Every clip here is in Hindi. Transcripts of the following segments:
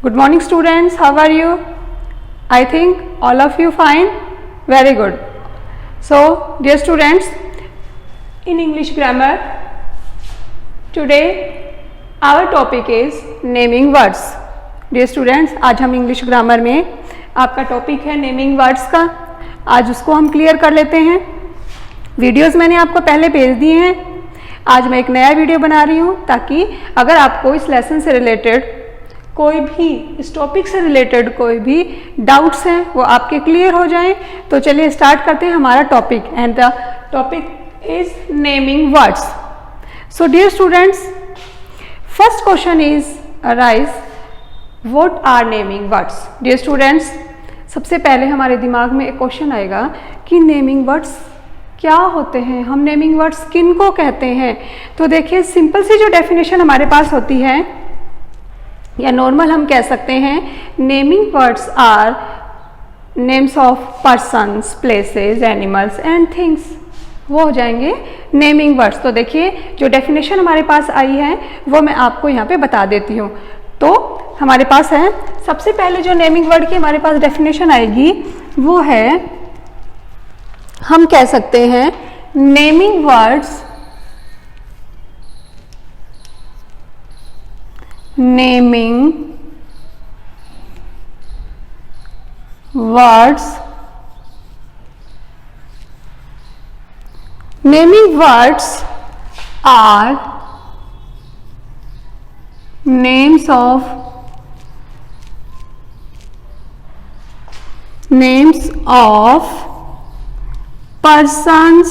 Good morning students, how are you? I think all of you fine? Very good. So dear students, in English grammar, today our topic is naming words. Dear students, आज हम इंग्लिश ग्रामर में आपका टॉपिक है नेमिंग वर्ड्स का. आज उसको हम क्लियर कर लेते हैं. वीडियोस मैंने आपको पहले भेज दिए हैं. आज मैं एक नया वीडियो बना रही हूँ ताकि अगर आपको इस लेसन से रिलेटेड कोई भी इस टॉपिक से रिलेटेड कोई भी डाउट्स हैं वो आपके क्लियर हो जाएं. तो चलिए स्टार्ट करते हैं हमारा topic. And the topic is naming words. So dear students, first question is arise, what are naming words. Dear students, सबसे पहले हमारे दिमाग में एक क्वेश्चन आएगा कि नेमिंग वर्ड्स क्या होते हैं, हम नेमिंग वर्ड्स किन को कहते हैं. तो देखिए, सिंपल सी जो डेफिनेशन हमारे पास होती है या नॉर्मल हम कह सकते हैं, naming words are names of persons, places, animals and things. वो हो जाएंगे नेमिंग वर्ड्स. तो देखिए, जो डेफिनेशन हमारे पास आई है वो मैं आपको यहाँ पे बता देती हूँ. तो हमारे पास है, सबसे पहले जो नेमिंग वर्ड की हमारे पास डेफिनेशन आएगी वो है, हम कह सकते हैं naming words are names of persons,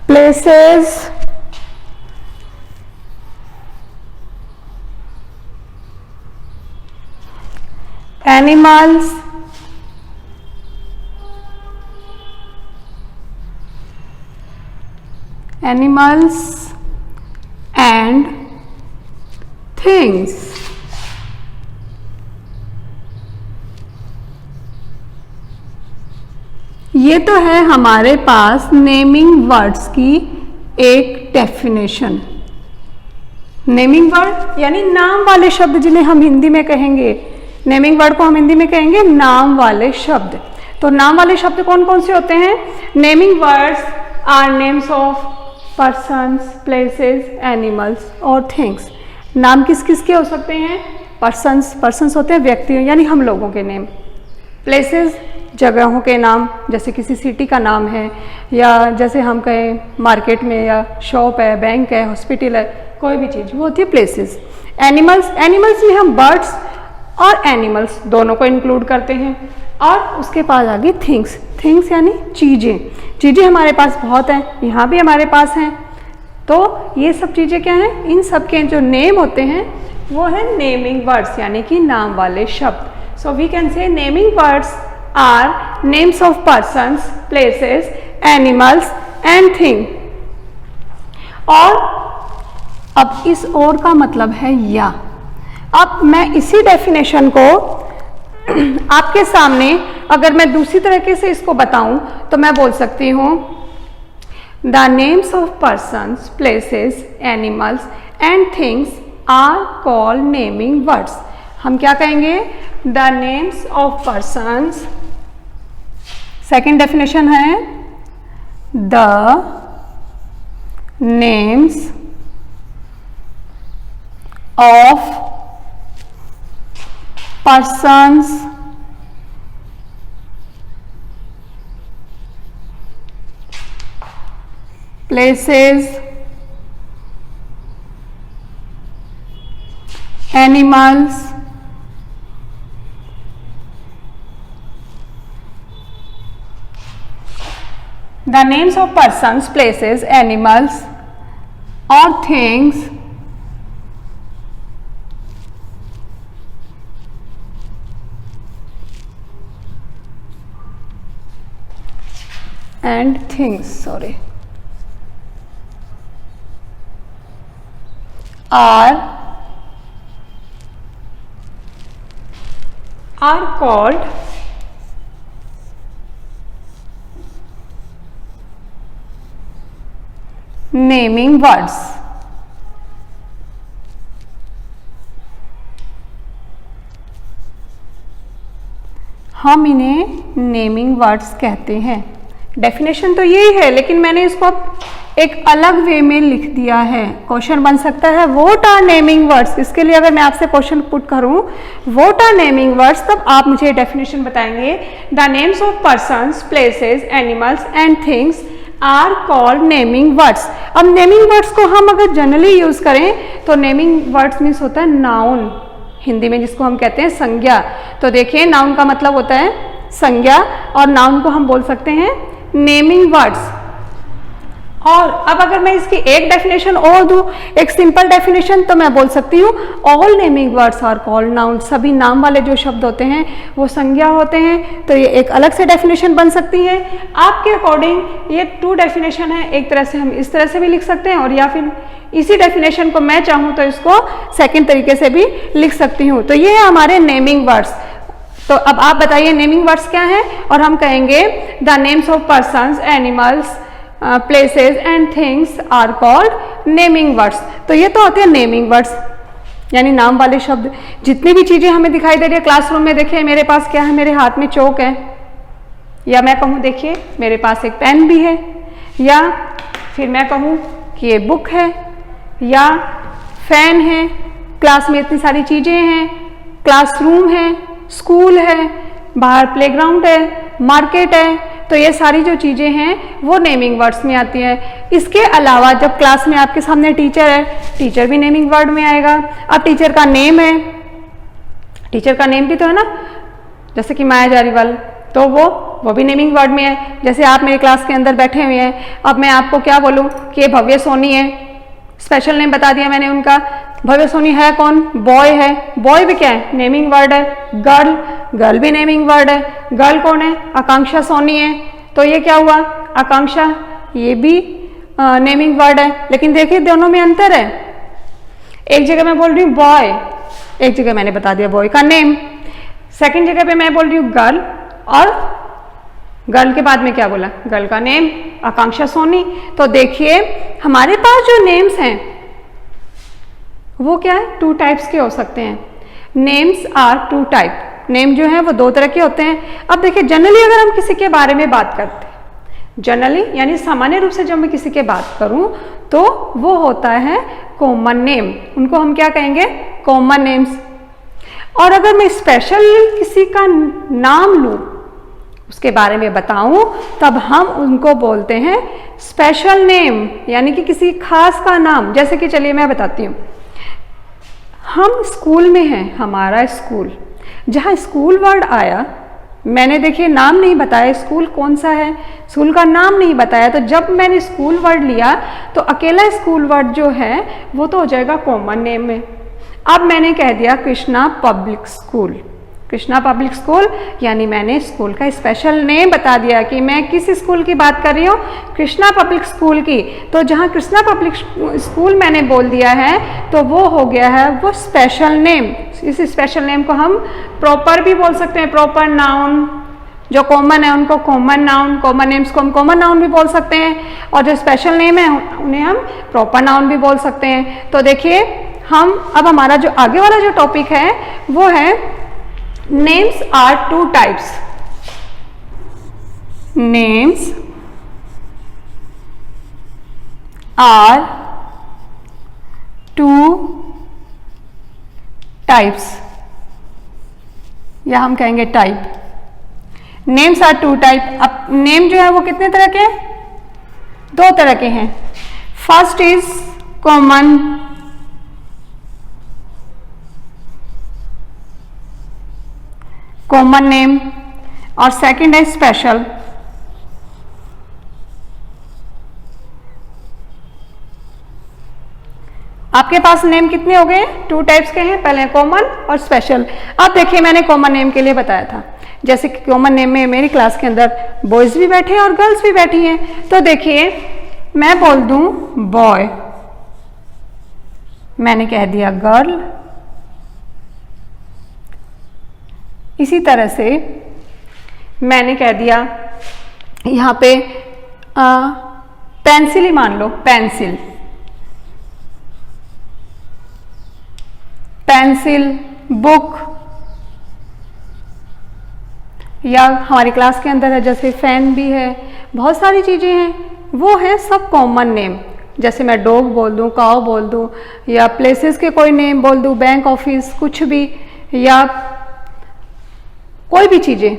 places, animals and things. ये तो है हमारे पास नेमिंग वर्ड्स की एक डेफिनेशन. नेमिंग वर्ड यानी नाम वाले शब्द जिन्हें हम हिंदी में कहेंगे. नेमिंग वर्ड को हम हिंदी में कहेंगे नाम वाले शब्द. तो नाम वाले शब्द कौन कौन से होते हैं? Naming words are names of persons, places, animals और थिंग्स. नाम किस किस के हो सकते हैं? पर्सन्स होते हैं व्यक्तियों यानी हम लोगों के नेम. प्लेसेस जगहों के नाम, जैसे किसी सिटी का नाम है, या जैसे हम कहें मार्केट में या शॉप है, बैंक है, हॉस्पिटल है, कोई भी चीज़, वो होती है प्लेसेस. एनिमल्स में हम बर्ड्स और एनिमल्स दोनों को इंक्लूड करते हैं. और उसके पास आ गई थिंग्स यानी चीज़ें हमारे पास बहुत हैं, यहाँ भी हमारे पास हैं. तो ये सब चीज़ें क्या हैं? इन सब के जो नेम होते हैं वो है नेमिंग वर्ड्स यानी कि नाम वाले शब्द. So we can say naming words are names of persons, places, animals and thing. और अब इस और का मतलब है या. अब मैं इसी डेफिनेशन को आपके सामने अगर मैं दूसरी तरीके से इसको बताऊं तो मैं बोल सकती हूं, the names of persons, places, animals and things are called naming words. हम क्या कहेंगे? The names of persons. Second definition है, the names of persons, places, animals the names of persons, places, animals or things and things are called naming words. हम इन्हें नेमिंग वर्ड्स कहते हैं। डेफिनेशन तो यही है, लेकिन मैंने इसको एक अलग वे में लिख दिया है। क्वेश्चन बन सकता है व्हाट आर नेमिंग वर्ड्स। इसके लिए अगर मैं आपसे क्वेश्चन पुट करूं व्हाट आर नेमिंग वर्ड्स, तब आप मुझे डेफिनेशन बताएंगे। The names of persons, places, animals and things are called naming words. अब नेमिंग वर्ड्स को हम अगर जनरली यूज करें तो नेमिंग वर्ड्स मीन्स होता है नाउन, हिंदी में जिसको हम कहते हैं संज्ञा। तो देखिए नाउन का मतलब होता है संज्ञा, और नाउन को हम बोल सकते हैं नेमिंग वर्ड्स। और अब अगर मैं इसकी एक डेफिनेशन और दूं, एक सिंपल डेफिनेशन, तो मैं बोल सकती हूँ all naming words are called noun. सभी नाम वाले जो शब्द होते हैं वो संज्ञा होते हैं। तो ये एक अलग से डेफिनेशन बन सकती है। आपके अकॉर्डिंग ये 2 डेफिनेशन है। एक तरह से हम इस तरह से भी लिख सकते हैं, और या फिर इसी डेफिनेशन को मैं चाहूँ तो इसको सेकेंड तरीके से भी लिख सकती हूँ। तो ये है हमारे नेमिंग वर्ड्स। तो अब आप बताइए नेमिंग वर्ड्स क्या है, और हम कहेंगे the names of persons, animals, places and things are called naming words. तो ये तो होते हैं नेमिंग वर्ड्स, यानी नाम वाले शब्द। जितनी भी चीजें हमें दिखाई दे रही है क्लासरूम में, देखिए मेरे पास क्या है, मेरे हाथ में चौक है, या मैं कहूँ देखिए मेरे पास एक पेन भी है, या फिर मैं कहूँ कि ये बुक है, या फैन है। क्लास में इतनी सारी चीजें हैं, क्लासरूम है, स्कूल है, बाहर प्लेग्राउंड है, मार्केट है। तो ये सारी जो चीज़ें हैं वो नेमिंग वर्ड्स में आती हैं। इसके अलावा जब क्लास में आपके सामने टीचर है, टीचर भी नेमिंग वर्ड में आएगा। अब टीचर का नेम है, टीचर का नेम भी तो है ना, जैसे कि माया जारीवाल, तो वो भी नेमिंग वर्ड में है। जैसे आप मेरे क्लास के अंदर बैठे हुए हैं, अब मैं आपको क्या बोलूँ कि ये भव्य सोनी है, स्पेशल नेम बता दिया मैंने उनका। भव्य सोनी है कौन? बॉय है, बॉय भी क्या है? नेमिंग वर्ड है। गर्ल, गर्ल भी नेमिंग वर्ड है। गर्ल कौन है? आकांक्षा सोनी है, तो ये क्या हुआ? आकांक्षा, ये भी नेमिंग वर्ड है। लेकिन देखिए दोनों में अंतर है। एक जगह मैं बोल रही हूँ बॉय, एक जगह मैंने बता दिया बॉय का नेम, सेकंड जगह पे मैं बोल रही हूँ गर्ल, और गर्ल के बाद में क्या बोला? गर्ल का नेम आकांक्षा सोनी। तो देखिए हमारे पास जो नेम्स हैं वो क्या है? 2 टाइप्स के हो सकते हैं। Names are 2 type. नेम जो है वो 2 तरह के होते हैं। अब देखिए जनरली अगर हम किसी के बारे में बात करते हैं, जनरली यानी सामान्य रूप से जब मैं किसी के बात करूं तो वो होता है कॉमन नेम। उनको हम क्या कहेंगे? Common names. और अगर मैं स्पेशल किसी का नाम लूं, उसके बारे में बताऊं, तब हम उनको बोलते हैं स्पेशल नेम, यानी कि किसी खास का नाम। जैसे कि चलिए मैं बताती हूँ, हम स्कूल में हैं, हमारा स्कूल, जहाँ स्कूल वर्ड आया, मैंने देखिए नाम नहीं बताया स्कूल कौन सा है, स्कूल का नाम नहीं बताया, तो जब मैंने स्कूल वर्ड लिया तो अकेला स्कूल वर्ड जो है वो तो हो जाएगा कॉमन नेम में। अब मैंने कह दिया Krishna public school, Krishna public school, यानी मैंने स्कूल का स्पेशल नेम बता दिया कि मैं किस स्कूल की बात कर रही हूँ, कृष्णा पब्लिक स्कूल की। तो जहाँ कृष्णा पब्लिक स्कूल मैंने बोल दिया है तो वो हो गया है वो स्पेशल नेम। इस स्पेशल नेम को हम प्रॉपर भी बोल सकते हैं, प्रॉपर नाउन। जो कॉमन है उनको कॉमन नाउन, कॉमन नेम्स को हम कॉमन नाउन भी बोल सकते हैं, और जो स्पेशल नेम है उन्हें हम प्रॉपर नाउन भी बोल सकते हैं। तो देखिए हम अब हमारा जो आगे वाला जो टॉपिक है वो है names are 2 types. Names are 2 types, या हम कहेंगे टाइप। Names are 2 type. अब नेम जो है वो कितने तरह के हैं? 2 तरह के हैं। First is common, common name, और सेकंड है स्पेशल। आपके पास नेम कितने हो गए? 2 टाइप्स के हैं, पहले कॉमन और स्पेशल। अब देखिए मैंने कॉमन नेम के लिए बताया था, जैसे कि कॉमन नेम में मेरी क्लास के अंदर बॉयज भी बैठे हैं और गर्ल्स भी बैठी हैं। तो देखिए मैं बोल दूं बॉय, मैंने कह दिया गर्ल। इसी तरह से मैंने कह दिया यहाँ पे पेंसिल ही मान लो, पेंसिल, पेंसिल, बुक, या हमारी क्लास के अंदर है, जैसे फैन भी है, बहुत सारी चीज़ें हैं, वो हैं सब कॉमन नेम। जैसे मैं डॉग बोल दूँ, काऊ बोल दूँ, या प्लेसेस के कोई नेम बोल दूँ, बैंक, ऑफिस, कुछ भी, या कोई भी चीज़ें,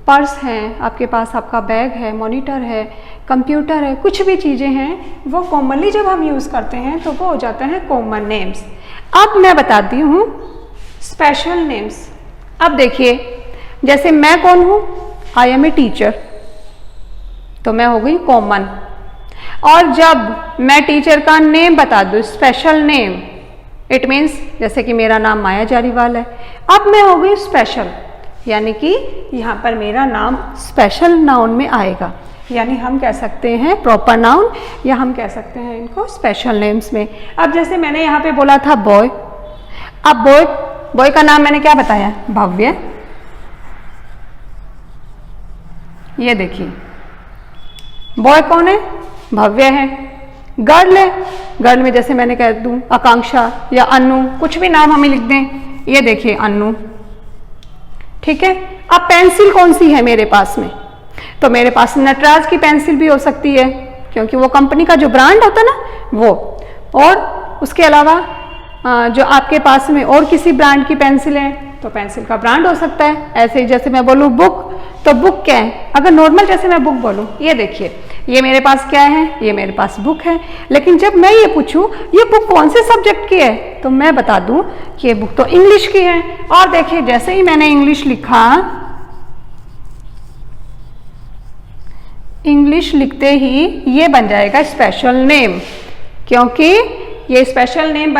पर्स हैं आपके पास, आपका बैग है, मॉनिटर है, कंप्यूटर है, कुछ भी चीज़ें हैं, वो कॉमनली जब हम यूज़ करते हैं तो वो हो जाते हैं कॉमन नेम्स। अब मैं बताती हूँ स्पेशल नेम्स। अब देखिए, जैसे मैं कौन हूँ, आई एम ए टीचर, तो मैं हो गई कॉमन। और जब मैं टीचर का नेम बता दूँ, स्पेशल नेम, इट मीन्स जैसे कि मेरा नाम माया जारीवाल है, अब मैं हो गई स्पेशल, यानी कि यहाँ पर मेरा नाम स्पेशल नाउन में आएगा, यानी हम कह सकते हैं प्रॉपर नाउन, या हम कह सकते हैं इनको स्पेशल नेम्स में। अब जैसे मैंने यहाँ पे बोला था बॉय, अब बॉय का नाम मैंने क्या बताया, भव्य। ये देखिए बॉय कौन है, भव्य है। गर्ल है, गर्ल में जैसे मैंने कह दूं आकांक्षा या अनु, कुछ भी नाम हमें लिख दें, ये देखिए अनु, ठीक है। अब पेंसिल कौन सी है मेरे पास में, तो मेरे पास नटराज की पेंसिल भी हो सकती है, क्योंकि वो कंपनी का जो ब्रांड होता है ना वो। और उसके अलावा जो आपके पास में और किसी ब्रांड की पेंसिल है तो पेंसिल का ब्रांड हो सकता है। ऐसे ही जैसे मैं बोलूँ बुक, तो बुक क्या है, अगर नॉर्मल जैसे मैं बुक बोलूँ, ये देखिए ये मेरे पास क्या है, ये मेरे पास बुक है। लेकिन जब मैं ये पूछूं ये बुक कौन से सब्जेक्ट की है, तो मैं बता दूं कि ये बुक तो इंग्लिश की है। और देखिए जैसे ही मैंने इंग्लिश लिखा, इंग्लिश लिखते ही ये बन जाएगा स्पेशल नेम, क्योंकि ये स्पेशल नेम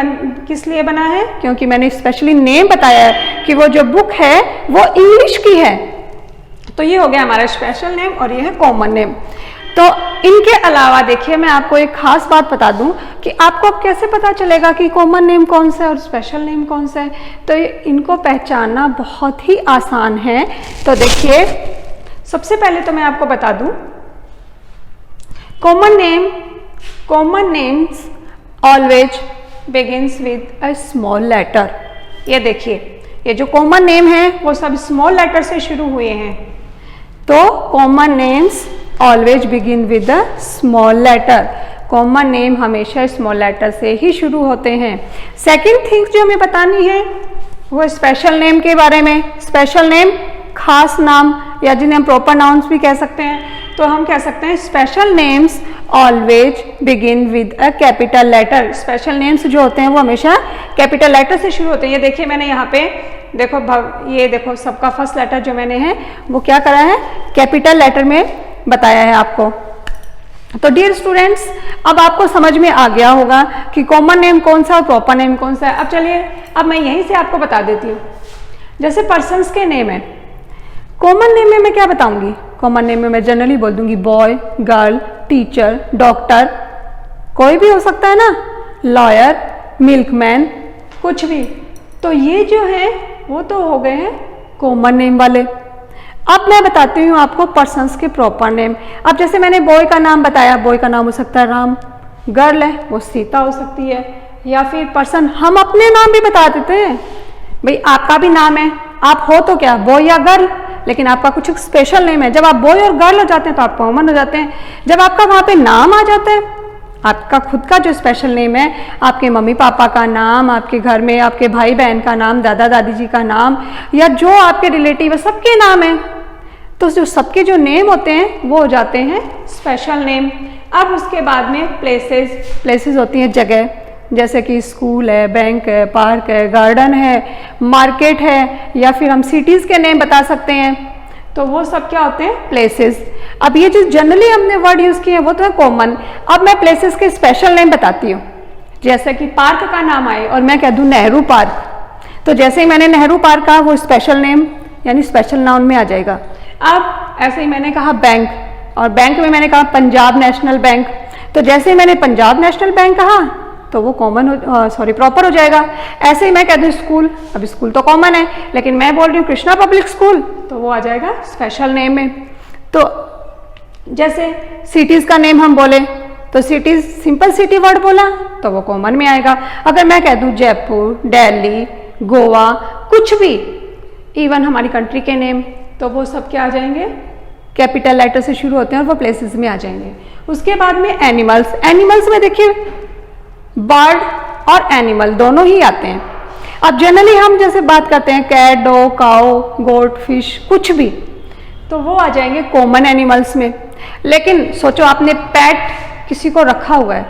किस लिए बना है, क्योंकि मैंने स्पेशली नेम बताया है कि वो जो बुक है वो इंग्लिश की है। तो ये हो गया हमारा स्पेशल नेम और ये है कॉमन नेम। तो इनके अलावा देखिए मैं आपको एक खास बात बता दूं कि आपको अब कैसे पता चलेगा कि कॉमन नेम कौन सा है और स्पेशल नेम कौन सा है। तो इनको पहचानना बहुत ही आसान है। तो देखिए सबसे पहले तो मैं आपको बता दूं, common names always begins with a small letter. ये देखिए ये जो कॉमन नेम है वो सब स्मॉल लेटर से शुरू हुए हैं। तो common names always begin with a small letter. Common name हमेशा स्मॉल लेटर से ही शुरू होते हैं। सेकंड थिंग जो हमें बतानी है वो स्पेशल नेम के बारे में। स्पेशल नेम खास नाम या जिन्हें हम प्रॉपर नाउन्स भी कह सकते हैं। तो हम कह सकते हैं special names always begin with a capital letter. Special names जो होते हैं वो हमेशा कैपिटल लेटर से शुरू होते हैं। ये देखिए मैंने यहाँ पे देखो ये देखो सबका फर्स्ट लेटर जो मैंने है वो क्या करा है, कैपिटल लेटर में बताया है आपको। तो डियर स्टूडेंट्स अब आपको समझ में आ गया होगा कि कॉमन नेम कौन सा और प्रॉपर नेम कौन सा है। अब चलिए अब मैं यहीं से आपको बता देती हूँ। जैसे पर्सन्स के नेम है, कॉमन नेम में मैं क्या बताऊंगी, कॉमन नेम में मैं जनरली बोल दूंगी बॉय, गर्ल, टीचर, डॉक्टर, कोई भी हो सकता है ना, लॉयर, मिल्कमैन, कुछ भी। तो ये जो है वो तो हो गए हैं कॉमन नेम वाले। अब मैं बताती हूँ आपको पर्सन्स के प्रॉपर नेम। अब जैसे मैंने बॉय का नाम बताया, बॉय का नाम हो सकता है राम, गर्ल है वो सीता हो सकती है, या फिर पर्सन हम अपने नाम भी बता देते हैं। भाई आपका भी नाम है, आप हो तो क्या बॉय या गर्ल, लेकिन आपका कुछ स्पेशल नेम है। जब आप बॉय और गर्ल हो जाते हैं तो आप कॉमन हो जाते हैं। जब आपका वहाँ पे नाम आ जाता है, आपका खुद का जो स्पेशल नेम है, आपके मम्मी पापा का नाम, आपके घर में आपके भाई बहन का नाम, दादा दादी जी का नाम, या जो आपके रिलेटिव है सबके नाम है, तो जो सबके जो नेम होते हैं वो हो जाते हैं स्पेशल नेम। अब उसके बाद में प्लेसेस होती हैं जगह, जैसे कि स्कूल है, बैंक है, पार्क है, गार्डन है, मार्केट है, या फिर हम सिटीज़ के नेम बता सकते हैं। तो वो सब क्या होते हैं प्लेसेस। अब ये जो जनरली हमने वर्ड यूज़ किए हैं वो तो है कॉमन। अब मैं प्लेसेस के स्पेशल नेम बताती हूँ। जैसे कि पार्क का नाम आए और मैं कह दूँ नेहरू पार्क, तो जैसे ही मैंने नेहरू पार्क कहा वो स्पेशल नेम यानी स्पेशल नाउन में आ जाएगा। अब ऐसे ही मैंने कहा बैंक, और बैंक में मैंने कहा पंजाब नेशनल बैंक, तो जैसे ही मैंने पंजाब नेशनल बैंक कहा तो वो प्रॉपर हो जाएगा। ऐसे ही मैं कह दूँ स्कूल, अब स्कूल तो कॉमन है, लेकिन मैं बोल रही हूँ कृष्णा पब्लिक स्कूल, तो वो आ जाएगा स्पेशल नेम में। तो जैसे सिटीज़ का नेम हम बोले तो सिटीज़ सिंपल सिटी वर्ड बोला तो वो कॉमन में आएगा। अगर मैं कह दूँ जयपुर, दिल्ली, गोवा, कुछ भी, इवन हमारी कंट्री के नेम तो वो सब क्या आ जाएंगे, कैपिटल लेटर से शुरू होते हैं और वो प्लेसेस में आ जाएंगे। उसके बाद में एनिमल्स, एनिमल्स में देखिए बर्ड और एनिमल दोनों ही आते हैं। अब जनरली हम जैसे बात करते हैं कैट, डॉग, काऊ, गोट, फिश, कुछ भी, तो वो आ जाएंगे कॉमन एनिमल्स में। लेकिन सोचो आपने पेट किसी को रखा हुआ है,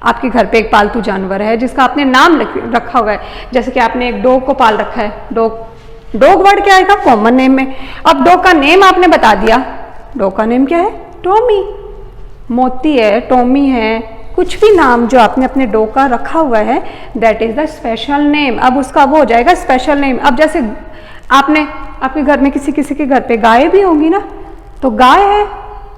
आपके घर पे एक पालतू जानवर है जिसका आपने नाम रखा हुआ है, जैसे कि आपने एक डॉग को पाल रखा है, डॉग वर्ड क्या आएगा, कॉमन नेम में। अब डॉग का नेम आपने बता दिया, डॉग का नेम क्या है, टॉमी, मोती है, टॉमी है, कुछ भी नाम जो आपने अपने डॉग का रखा हुआ है, that is the special name. अब उसका वो हो जाएगा स्पेशल नेम। अब जैसे आपने आपके घर में किसी के घर पे गाय भी होंगी ना, तो गाय है,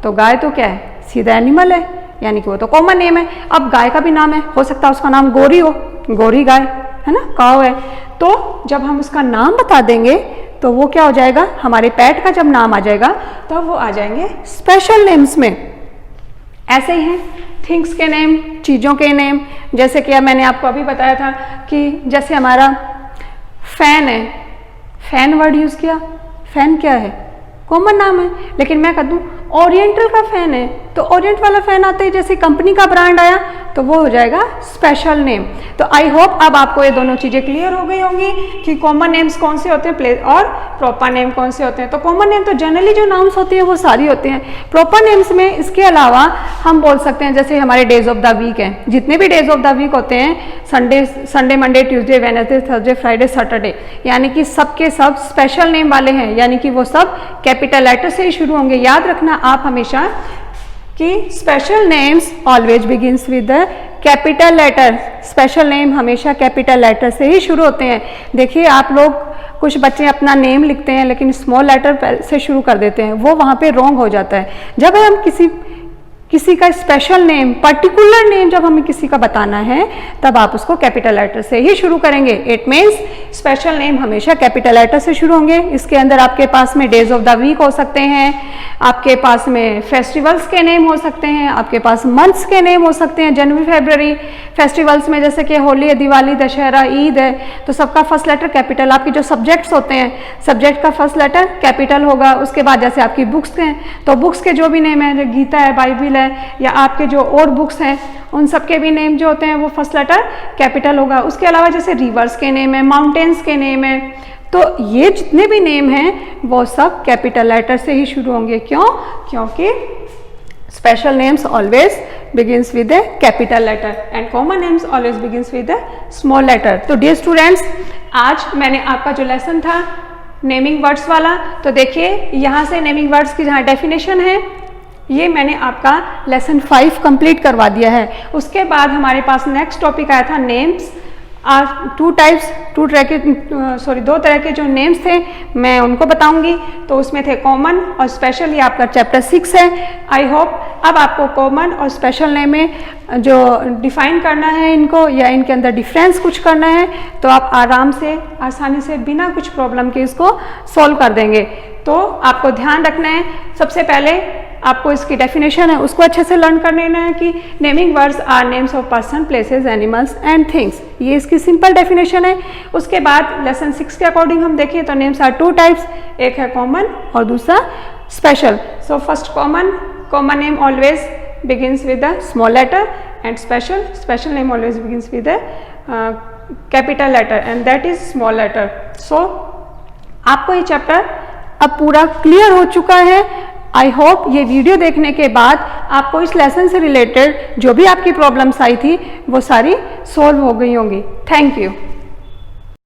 तो गाय तो क्या है, सीधा एनिमल है, यानी कि वो तो कॉमन नेम है। अब गाय का भी नाम है, हो सकता है उसका नाम गोरी हो, गोरी गाय है ना, काऊ है। तो जब हम उसका नाम बता देंगे तो वो क्या हो जाएगा, हमारे पेट का जब नाम आ जाएगा तो वो आ जाएंगे स्पेशल नेम्स में। ऐसे ही हैं थिंग्स के नेम, चीज़ों के नेम, जैसे कि मैंने आपको अभी बताया था कि जैसे हमारा फैन है, फैन वर्ड यूज़ किया, फैन क्या है, कॉमन नाम है। लेकिन मैं कह दूँ ओरिएंटल का फैन है, तो ओरिएंट वाला फैन आता है, जैसे कंपनी का ब्रांड आया तो वो हो जाएगा स्पेशल नेम। तो आई होप अब आपको ये दोनों चीज़ें क्लियर हो गई होंगी कि कॉमन नेम्स कौन से होते हैं प्लेस और प्रॉपर नेम कौन से होते हैं। तो कॉमन नेम तो जनरली जो नाउन्स होती है वो सारी होते हैं। प्रॉपर नेम्स में इसके अलावा हम बोल सकते हैं जैसे हमारे डेज ऑफ द वीक हैं, जितने भी डेज ऑफ द वीक होते हैं, Sunday, Monday, Tuesday, Wednesday, Thursday, Friday, Saturday, यानी कि सबके सब स्पेशल नेम वाले हैं, यानी कि वो सब कैपिटल लेटर से ही शुरू होंगे। याद रखना आप हमेशा कि special names always begins with the capital letter. Special name हमेशा कैपिटल लेटर से ही शुरू होते हैं। देखिए आप लोग, कुछ बच्चे अपना नेम लिखते हैं लेकिन स्मॉल लेटर से शुरू कर देते हैं, वो वहाँ पे रॉन्ग हो जाता है। जब हम किसी का स्पेशल नेम, पर्टिकुलर नेम जब हमें किसी का बताना है तब आप उसको कैपिटल लेटर से ही शुरू करेंगे। इट मीन्स स्पेशल नेम हमेशा कैपिटल लेटर से शुरू होंगे। इसके अंदर आपके पास में डेज ऑफ द वीक हो सकते हैं, आपके पास में फेस्टिवल्स के नेम हो सकते हैं, आपके पास मंथ्स के नेम हो सकते हैं, जनवरी, फरवरी। फेस्टिवल्स में जैसे कि होली है, दिवाली, दशहरा, ईद है, तो सबका फर्स्ट लेटर कैपिटल। आपके जो सब्जेक्ट्स होते हैं, सब्जेक्ट का फर्स्ट लेटर कैपिटल होगा। उसके बाद जैसे आपकी बुक्स हैं, तो बुक्स के जो भी नेम है, गीता है, बाइबिल है, या आपके जो और बुक्स हैं, उन सब के भी नेम जो होते हैं वो फर्स्ट लेटर कैपिटल होगा। उसके अलावा जैसे रिवर्स के नेम है, माउंटेन्स के नेम है, तो ये जितने भी नेम हैं वो सब कैपिटल लेटर से ही शुरू होंगे। क्यों? क्योंकि special names always begins with a capital letter and common names always begins with a small letter. तो डियर स्टूडेंट्स, आज मैंने आपका जो लेसन था नेमिंग वर्ड्स वाला, तो देखिए यहाँ से नेमिंग वर्ड्स की जहाँ डेफिनेशन है ये मैंने आपका लेसन 5 कंप्लीट करवा दिया है। उसके बाद हमारे पास नेक्स्ट टॉपिक आया था नेम्स आर दो तरह के जो नेम्स थे मैं उनको बताऊंगी। तो उसमें थे कॉमन और स्पेशल, ये आपका चैप्टर 6 है। आई होप अब आपको कॉमन और स्पेशल नेम में जो डिफाइन करना है इनको, या इनके अंदर डिफरेंस कुछ करना है, तो आप आराम से, आसानी से, बिना कुछ प्रॉब्लम के इसको सॉल्व कर देंगे। तो आपको ध्यान रखना है, सबसे पहले आपको इसकी डेफिनेशन है उसको अच्छे से लर्न कर लेना है कि naming words are names of person, places, animals and things, ये इसकी सिंपल डेफिनेशन है। उसके बाद लेसन 6 के अकॉर्डिंग हम देखें तो नेम्स आर 2 टाइप्स, एक है कॉमन और दूसरा special. So first common name always begins with the small letter and special name always begins with the capital letter and that is small letter. So आपको ये चैप्टर अब पूरा क्लियर हो चुका है। आई होप ये वीडियो देखने के बाद आपको इस लेसन से रिलेटेड जो भी आपकी प्रॉब्लम्स आई थी वो सारी सॉल्व हो गई होंगी। Thank you.